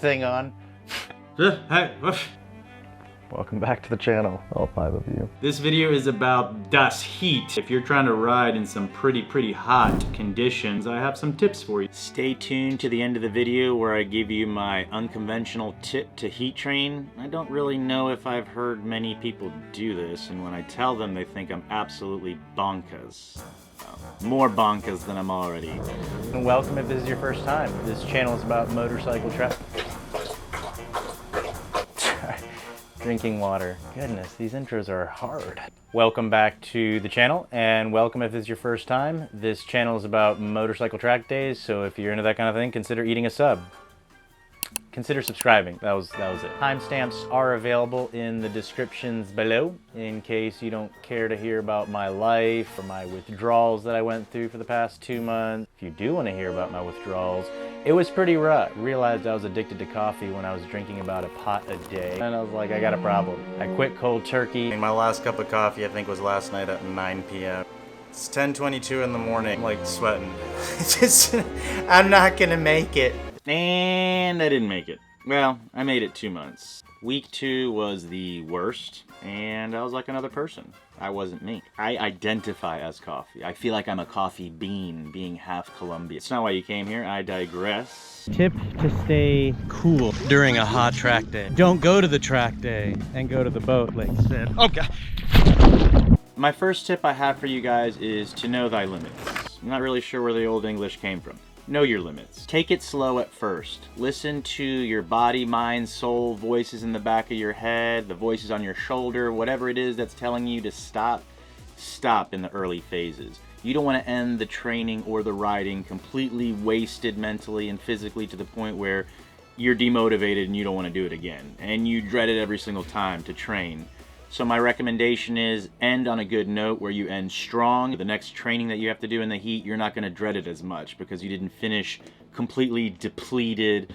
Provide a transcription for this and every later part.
thing on. Welcome back to the channel, all 5 of you. This video is about das heat. If you're trying to ride in some pretty hot conditions, I have some tips for you. Stay tuned to the end of the video where I give you my unconventional tip to heat train. I don't really know if I've heard many people do this, and when I tell them they think I'm absolutely bonkers. More bonkers than I'm already. And welcome if this is your first time. This channel is about motorcycle track. Drinking water. Goodness, these intros are hard. Welcome back to the channel, and welcome if this is your first time. This channel is about motorcycle track days, so if you're into that kind of thing, consider eating a sub. Consider subscribing. That was it. Timestamps are available in the descriptions below in case you don't care to hear about my life or my withdrawals that I went through for the past 2 months. If you do want to hear about my withdrawals, it was pretty rough. Realized I was addicted to coffee when I was drinking about a pot a day. And I was like, I got a problem. I quit cold turkey. And my last cup of coffee, I think, was last night at 9 p.m. It's 10:22 in the morning. I'm like sweating. I'm not gonna make it. And I didn't make it. Well, I made it 2 months. Week 2 was the worst, and I was like another person. I wasn't me. I identify as coffee. I feel like I'm a coffee bean, being half Colombian. It's not why you came here. I digress. Tip to stay cool during a hot track day. Don't go to the track day and go to the boat like you said. Oh God. My first tip I have for you guys is to know thy limits. I'm not really sure where the Old English came from. Know your limits. Take it slow at first. Listen to your body, mind, soul, voices in the back of your head, the voices on your shoulder, whatever it is that's telling you to stop. Stop in the early phases. You don't want to end the training or the riding completely wasted mentally and physically to the point where you're demotivated and you don't want to do it again. And you dread it every single time to train. So my recommendation is end on a good note where you end strong. The next training that you have to do in the heat, you're not going to dread it as much because you didn't finish completely depleted,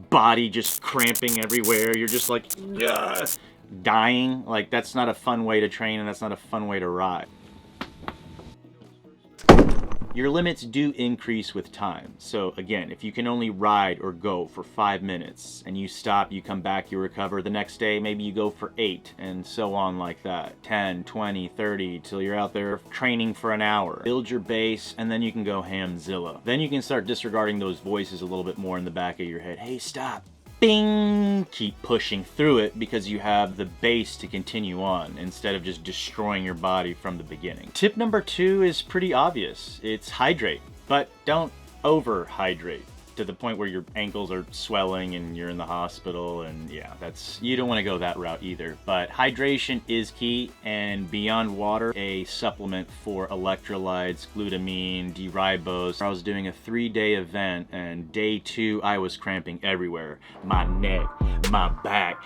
body just cramping everywhere. You're just like, yeah, dying. Like, that's not a fun way to train, and that's not a fun way to ride. Your limits do increase with time. So again, if you can only ride or go for 5 minutes and you stop, you come back, you recover, the next day maybe you go for 8 and so on like that. 10, 20, 30 till you're out there training for an hour. Build your base and then you can go hamzilla. Then you can start disregarding those voices a little bit more in the back of your head. Hey, stop. Bing! Keep pushing through it because you have the base to continue on instead of just destroying your body from the beginning. Tip number 2 is pretty obvious. It's hydrate, but don't overhydrate to the point where your ankles are swelling and you're in the hospital, and yeah, you don't want to go that route either. But hydration is key, and beyond water, a supplement for electrolytes, glutamine, D-ribose. I was doing a 3-day event, and day 2 I was cramping everywhere. My neck, my back.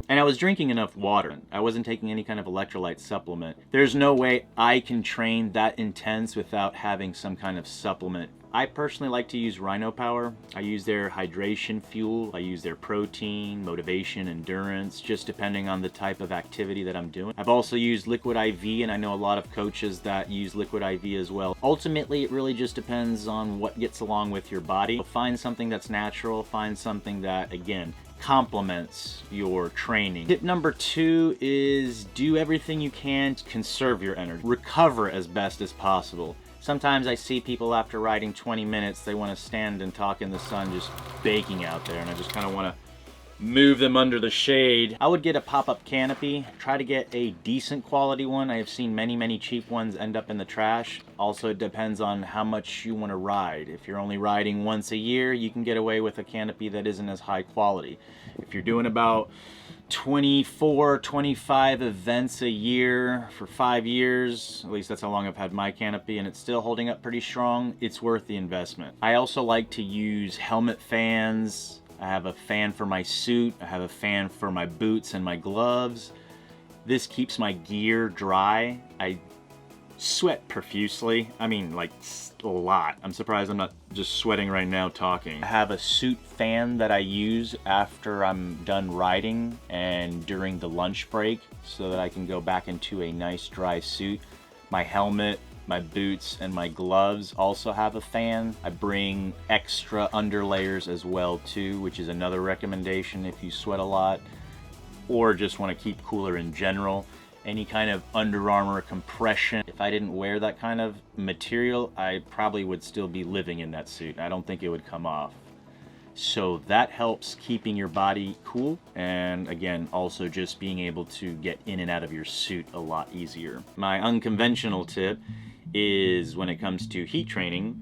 And I was drinking enough water. I wasn't taking any kind of electrolyte supplement. There's no way I can train that intense without having some kind of supplement. I personally like to use Rhino Power. I use their hydration fuel. I use their protein, motivation, endurance, just depending on the type of activity that I'm doing. I've also used Liquid IV, and I know a lot of coaches that use Liquid IV as well. Ultimately, it really just depends on what gets along with your body. Find something that's natural. Find something that, again, complements your training. Tip number 2 is do everything you can to conserve your energy. Recover as best as possible. Sometimes I see people after riding 20 minutes, they want to stand and talk in the sun just baking out there, and I just kind of want to move them under the shade. I would get a pop-up canopy. Try to get a decent quality one. I have seen many cheap ones end up in the trash. Also, it depends on how much you want to ride. If you're only riding once a year, you can get away with a canopy that isn't as high quality. If you're doing about 24, 25 events a year for 5 years, at least that's how long I've had my canopy, and it's still holding up pretty strong, it's worth the investment. I also like to use helmet fans. I have a fan for my suit. I have a fan for my boots and my gloves. This keeps my gear dry. I sweat profusely. I mean, like, a lot. I'm surprised I'm not just sweating right now talking. I have a suit fan that I use after I'm done riding and during the lunch break so that I can go back into a nice dry suit. My helmet, My boots and my gloves also have a fan. I bring extra underlayers as well too, which is another recommendation if you sweat a lot or just want to keep cooler in general. Any kind of Under Armour compression. If I didn't wear that kind of material, I probably would still be living in that suit. I don't think it would come off. So that helps keeping your body cool, and again, also just being able to get in and out of your suit a lot easier. My unconventional tip is, when it comes to heat training,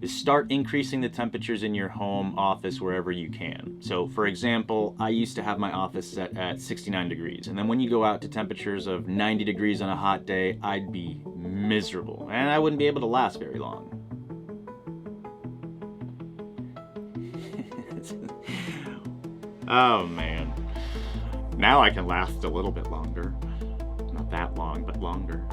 is start increasing the temperatures in your home, office, wherever you can. So for example, I used to have my office set at 69 degrees, and then when you go out to temperatures of 90 degrees on a hot day, I'd be miserable, and I wouldn't be able to last very long. Oh man, now I can last a little bit longer. Not that long, but longer.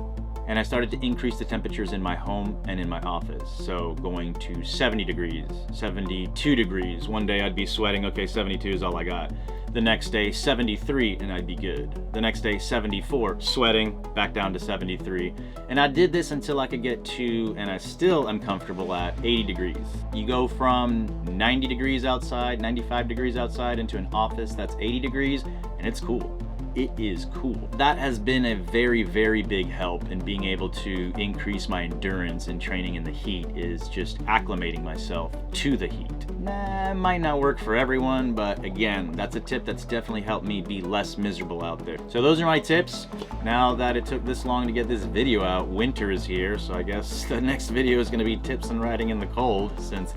And I started to increase the temperatures in my home and in my office. So going to 70 degrees, 72 degrees. One day I'd be sweating, okay, 72 is all I got. The next day, 73, and I'd be good. The next day, 74, sweating, back down to 73. And I did this until I could get to, and I still am comfortable at, 80 degrees. You go from 90 degrees outside, 95 degrees outside into an office that's 80 degrees, and it's cool. It is cool. That has been a very, very big help in being able to increase my endurance in training in the heat, is just acclimating myself to the heat. Nah, might not work for everyone, but again, that's a tip that's definitely helped me be less miserable out there. So those are my tips. Now that it took this long to get this video out, winter is here, so I guess the next video is gonna be tips on riding in the cold, since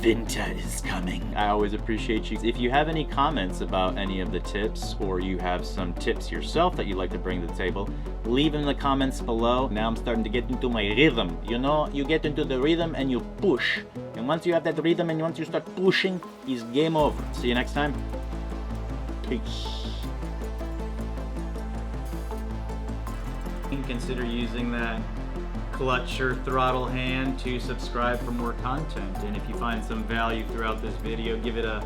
winter is coming. I always appreciate you. If you have any comments about any of the tips, or you have some tips yourself that you'd like to bring to the table, leave in the comments below. Now I'm starting to get into my rhythm. You know, you get into the rhythm and you push. And once you have that rhythm and once you start pushing, it's game over. See you next time. Peace. Consider using that clutch or throttle hand to subscribe for more content. And if you find some value throughout this video, give it a